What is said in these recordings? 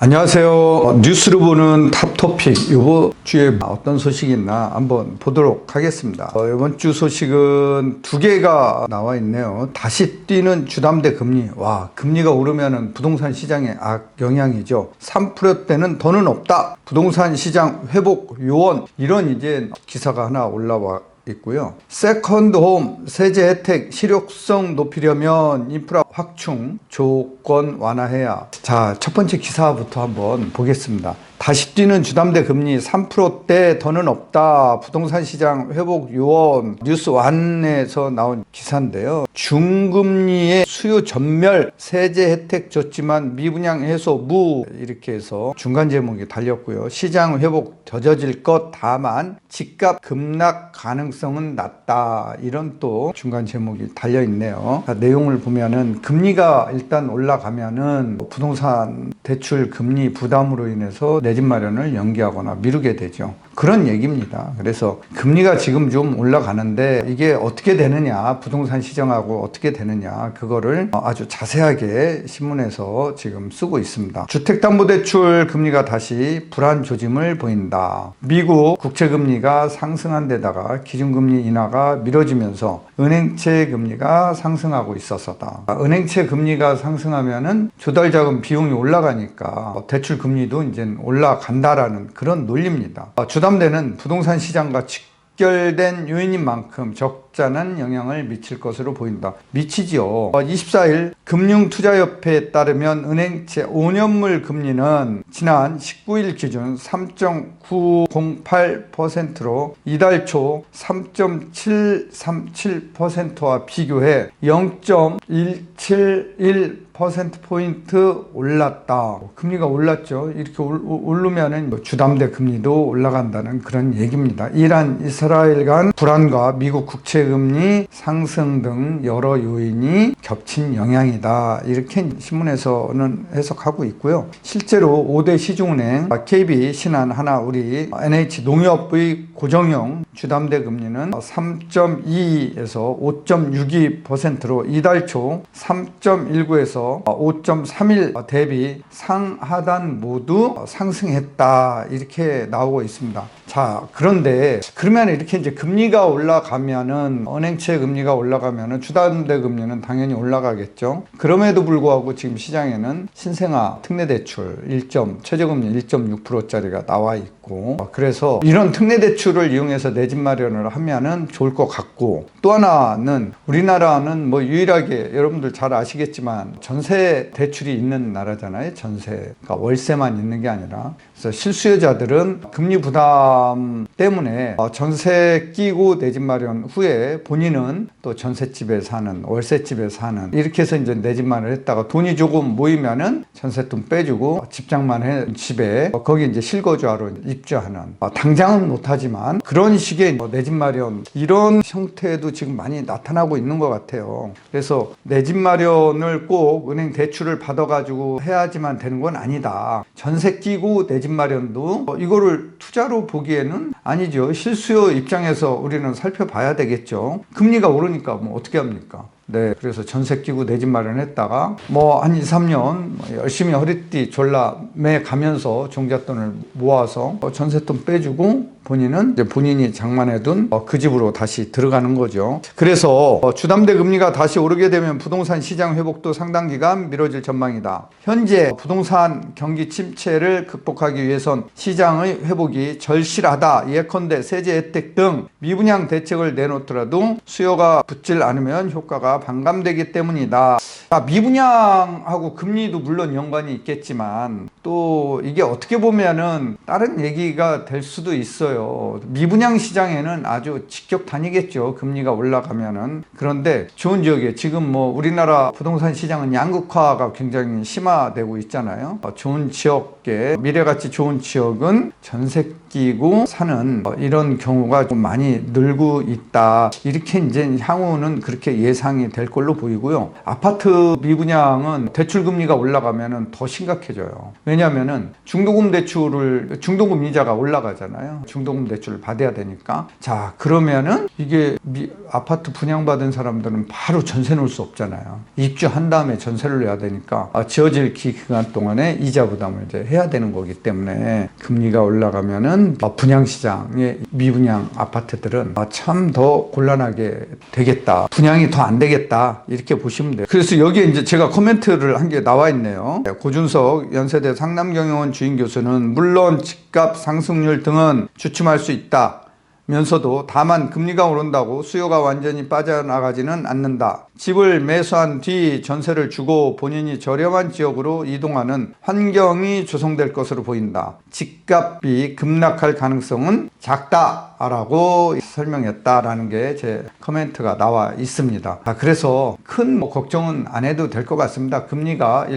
안녕하세요. 뉴스로 보는 탑토픽. 이번 주에 어떤 소식이 있나 한번 보도록 하겠습니다. 이번 주 소식은 두 개가 나와 있네요. 다시 뛰는 주담대 금리. 와, 금리가 오르면은 부동산 시장에 악영향이죠. 3%대는 더는 없다. 부동산 시장 회복 요원. 이런 이제 기사가 하나 올라와 있고요. 세컨드 홈 세제 혜택 실효성 높이려면 인프라 확충 조건 완화해야. 자, 첫 번째 기사부터 한번 보겠습니다. 다시 뛰는 주담대 금리 3%대 더는 없다. 부동산 시장 회복 요원. 뉴스원에서 나온 기사인데요. 중금리의 수요 전멸 세제 혜택 줬지만 미분양 해소 무 이렇게 해서 중간 제목이 달렸고요. 시장 회복 더뎌질 것 다만 집값 급락 가능성은 낮다. 이런 또 중간 제목이 달려 있네요. 내용을 보면은 금리가 일단 올라가면은 부동산 대출 금리 부담으로 인해서 내 집 마련을 연기하거나 미루게 되죠. 그런 얘기입니다. 그래서 금리가 지금 좀 올라가는데 이게 어떻게 되느냐, 부동산 시장하고 어떻게 되느냐, 그거를 아주 자세하게 신문에서 지금 쓰고 있습니다. 주택담보대출 금리가 다시 불안 조짐을 보인다. 미국 국채금리가 상승한 데다가 기준금리 인하가 미뤄지면서 은행채 금리가 상승하고 있어서다. 은행채 금리가 상승하면은 조달자금 비용이 올라가니까 대출 금리도 이제 올라간다라는 그런 논리입니다. 주담대는 부동산 시장과 직결된 요인인 만큼 적잖은 영향을 미칠 것으로 보인다. 미치지요. 24일 금융투자협회에 따르면 은행채 5년물 금리는 지난 19일 기준 3.908%로 이달 초 3.737%와 비교해 0.171%포인트 올랐다. 금리가 올랐죠. 이렇게 오르면은 주담대 금리도 올라간다는 그런 얘기입니다. 이란, 이스라엘 간 불안과 미국 국채금리 상승 등 여러 요인이 겹친 영향이다. 이렇게 신문에서는 해석하고 있고요. 실제로 5대 시중은행 KB, 신한, 하나우리, NH농협의 고정형 주담대 금리는 3.22에서 5.62%로 이달 초 3.19에서 5.31 대비 상하단 모두 상승했다. 이렇게 나오고 있습니다. 자, 그런데 그러면 이렇게 이제 금리가 올라가면은 은행채 금리가 올라가면은 주담대 금리는 당연히 올라가겠죠. 그럼에도 불구하고 지금 시장에는 신생아 특례대출 최저금리 1.6%짜리가 나와 있고, 그래서 이런 특례대출을 이용해서 내 집 마련을 하면은 좋을 것 같고, 또 하나는 우리나라는 뭐 유일하게 여러분들 잘 아시겠지만 전세 대출이 있는 나라잖아요. 전세. 그러니까 월세만 있는 게 아니라. 그래서 실수요자들은 금리 부담 때문에 전세 끼고 내 집 마련 후에 본인은 또 전셋집에 사는, 월세집에 사는, 이렇게 해서 이제 내 집 마련을 했다가 돈이 조금 모이면은 전셋돈 빼주고 집장만 해 집에 거기 이제 실거주하러 입주하는, 당장은 못하지만 그런 식의 내 집 마련, 이런 형태도 지금 많이 나타나고 있는 것 같아요. 그래서 내 집 마련을 꼭 은행 대출을 받아가지고 해야지만 되는 건 아니다. 전세 끼고 내 집 마련도 이거를 투자로 보기에는 아니죠. 실수요 입장에서 우리는 살펴봐야 되겠죠. 금리가 오르니까 뭐 어떻게 합니까? 네, 그래서 전세 끼고 내 집 마련했다가 뭐 한 2, 3년 열심히 허리띠 졸라 매 가면서 종잣돈을 모아서 전세돈 빼주고 본인은 이제 본인이 장만해둔 그 집으로 다시 들어가는 거죠. 그래서 주담대 금리가 다시 오르게 되면 부동산 시장 회복도 상당 기간 미뤄질 전망이다. 현재 부동산 경기 침체를 극복하기 위해선 시장의 회복이 절실하다. 예컨대 세제 혜택 등 미분양 대책을 내놓더라도 수요가 붙질 않으면 효과가 반감되기 때문이다. 미분양하고 금리도 물론 연관이 있겠지만 또 이게 어떻게 보면은 다른 얘기가 될 수도 있어요. 미분양 시장에는 아주 직격탄이겠죠. 금리가 올라가면은. 그런데 좋은 지역에 지금 뭐 우리나라 부동산 시장은 양극화가 굉장히 심화되고 있잖아요. 좋은 지역에 미래가치 좋은 지역은 전세 끼고 사는 이런 경우가 좀 많이 늘고 있다. 이렇게 이제 향후는 그렇게 예상이 될 걸로 보이고요. 아파트 아파트 미분양은 대출금리가 올라가면 더 심각해져요. 왜냐하면 중도금 이자가 올라가잖아요. 중도금 대출을 받아야 되니까. 자, 그러면은 이게 아파트 분양받은 사람들은 바로 전세 놓을 수 없잖아요. 입주한 다음에 전세를 내야 되니까 지어질 기간 동안에 이자 부담을 이제 해야 되는 거기 때문에 금리가 올라가면은 분양시장의 미분양 아파트들은 참 더 곤란하게 되겠다. 분양이 더 안 되겠다. 이렇게 보시면 돼요. 그래서 여기에 이제 제가 코멘트를 한 게 나와 있네요. 고준석 연세대 상남경영원 주임 교수는 물론 집값 상승률 등은 주춤할 수 있다. 면서도 다만 금리가 오른다고 수요가 완전히 빠져나가지는 않는다. 집을 매수한 뒤 전세를 주고 본인이 저렴한 지역으로 이동하는 환경이 조성될 것으로 보인다. 집값이 급락할 가능성은 작다라고 설명했다라는 게 제 코멘트가 나와 있습니다. 그래서 큰 걱정은 안 해도 될 것 같습니다. 금리가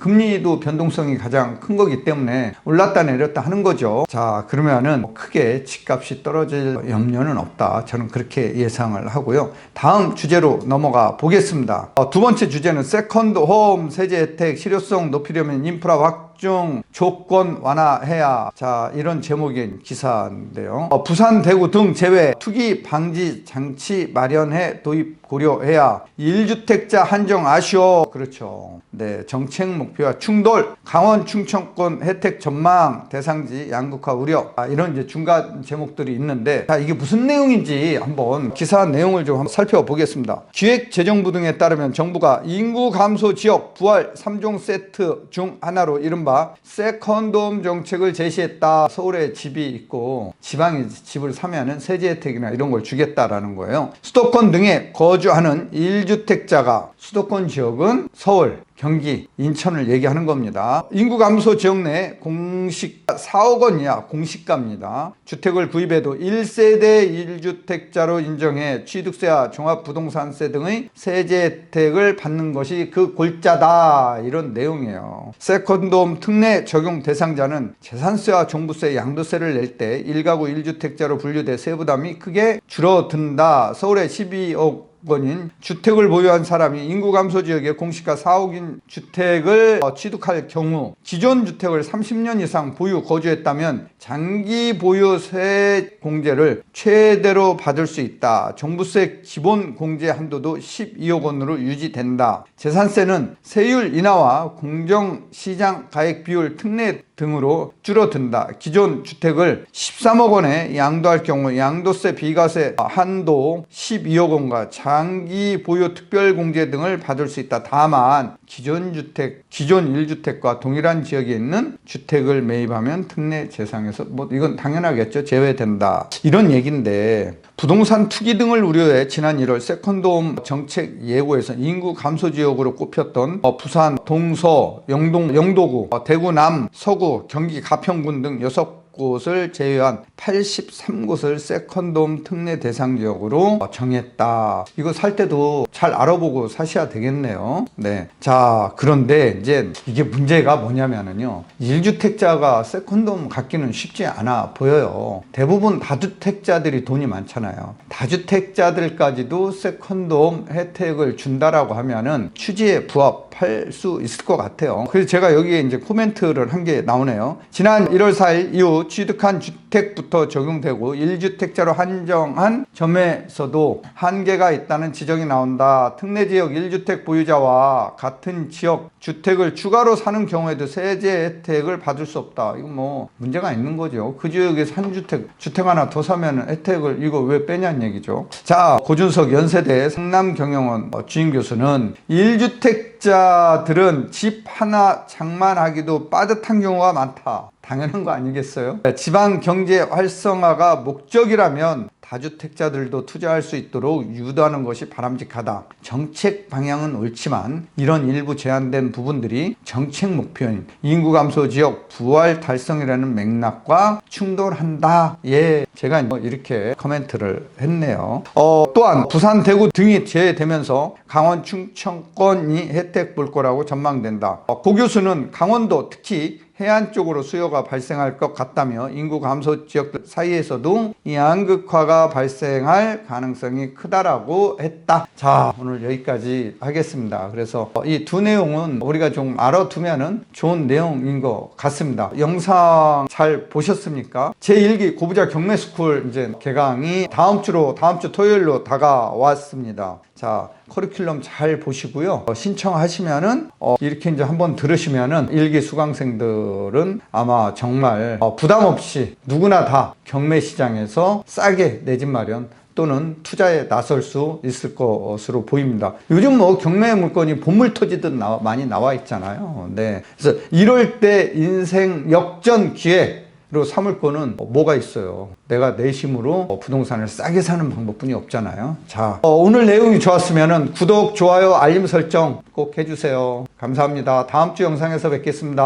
금리도 변동성이 가장 큰 거기 때문에 올랐다 내렸다 하는 거죠. 자, 그러면은 크게 집값이 떨어질 염려는 없다. 저는 그렇게 예상을 하고요. 다음 주제로 넘어가 보겠습니다. 두 번째 주제는 세컨드 홈 세제 혜택 실효성 높이려면 인프라 확충 조건 완화해야. 자, 이런 제목인 기사인데요. 부산, 대구 등 제외 투기 방지 장치 마련해 도입 고려해야. 1주택자 한정 아쉬워. 그렇죠. 네, 정책 목표와 충돌. 강원 충청권 혜택 전망 대상지 양극화 우려. 이런 이제 중간 제목들이 있는데, 자, 이게 무슨 내용인지 한번 기사 내용을 좀 한번 살펴보겠습니다. 기획재정부 등에 따르면 정부가 인구 감소 지역 부활 3종 세트 중 하나로 이른바 세컨드홈 정책을 제시했다. 서울에 집이 있고 지방에 집을 사면은 세제 혜택이나 이런 걸 주겠다라는 거예요. 수도권 등에 거주하는 1주택자가, 수도권 지역은 서울, 경기, 인천을 얘기하는 겁니다. 인구 감소 지역 내 공시 4억 원 이하 공시가입니다. 주택을 구입해도 1세대 1주택자로 인정해 취득세와 종합부동산세 등의 세제 혜택을 받는 것이 그 골자다. 이런 내용이에요. 세컨드홈 특례 적용 대상자는 재산세와 종부세, 양도세를 낼 때 1가구 1주택자로 분류돼 세부담이 크게 줄어든다. 서울에 12억 원인 주택을 보유한 사람이 인구 감소 지역에 공시가 4억인 주택을 취득할 경우 기존 주택을 30년 이상 보유 거주했다면 장기 보유세 공제를 최대로 받을 수 있다. 종부세 기본 공제 한도도 12억 원으로 유지된다. 재산세는 세율 인하와 공정시장 가액 비율 특례 등으로 줄어든다. 기존 주택을 13억 원에 양도할 경우 양도세 비과세 한도 12억 원과 장기 보유 특별공제 등을 받을 수 있다. 다만 기존 1주택과 동일한 지역에 있는 주택을 매입하면 특례 대상에서 이건 당연하겠죠. 제외된다. 이런 얘기인데, 부동산 투기 등을 우려해 지난 1월 세컨드홈 정책 예고에서 인구 감소 지역으로 꼽혔던 부산, 동서, 영도구, 대구 남, 서구, 경기 가평군 등 6곳을 제외한 83곳을 세컨드홈 특례 대상 지역으로 정했다. 이거 살 때도 잘 알아보고 사셔야 되겠네요. 네. 자, 그런데 이제 이게 문제가 뭐냐면은요. 1주택자가 세컨드홈 갖기는 쉽지 않아 보여요. 대부분 다주택자들이 돈이 많잖아요. 다주택자들까지도 세컨드홈 혜택을 준다라고 하면은 취지에 부합할 수 있을 것 같아요. 그래서 제가 여기에 이제 코멘트를 한 게 나오네요. 지난 1월 4일 이후 취득한 주택부터 적용되고 1주택자로 한정한 점에서도 한계가 있다는 지적이 나온다. 특례지역 1주택 보유자와 같은 지역 주택을 추가로 사는 경우에도 세제 혜택을 받을 수 없다. 이거 문제가 있는 거죠. 그 지역에서 한 주택 하나 더 사면 혜택을 이거 왜 빼냐는 얘기죠. 자, 고준석 연세대 상남경영원 주임 교수는 1주택자들은 집 하나 장만하기도 빠듯한 경우가 많다. 당연한 거 아니겠어요? 지방 경제 활성화가 목적이라면 다주택자들도 투자할 수 있도록 유도하는 것이 바람직하다. 정책 방향은 옳지만 이런 일부 제한된 부분들이 정책 목표인 인구 감소 지역 부활 달성이라는 맥락과 충돌한다. 예, 제가 이렇게 코멘트를 했네요. 또한 부산, 대구 등이 제외되면서 강원, 충청권이 혜택 볼 거라고 전망된다. 고 교수는 강원도 특히 해안 쪽으로 수요가 발생할 것 같다며 인구 감소 지역들 사이에서도 이 양극화가 발생할 가능성이 크다라고 했다. 자, 오늘 여기까지 하겠습니다. 그래서 이 두 내용은 우리가 좀 알아두면은 좋은 내용인 것 같습니다. 영상 잘 보셨습니까? 제1기 고부자 경매스쿨 이제 개강이 다음 주 토요일로 다가왔습니다. 자, 커리큘럼 잘 보시고요. 신청하시면은 이렇게 이제 한번 들으시면은 1기 수강생들은 아마 정말 부담 없이 누구나 다 경매 시장에서 싸게 내 집 마련 또는 투자에 나설 수 있을 것으로 보입니다. 요즘 뭐 경매 물건이 본물 터지듯 많이 나와 있잖아요. 네. 그래서 이럴 때 인생 역전 기회로 삼을 거는 뭐가 있어요? 내가 내심으로 부동산을 싸게 사는 방법뿐이 없잖아요. 자, 오늘 내용이 좋았으면 구독, 좋아요, 알림 설정 꼭 해주세요. 감사합니다. 다음 주 영상에서 뵙겠습니다.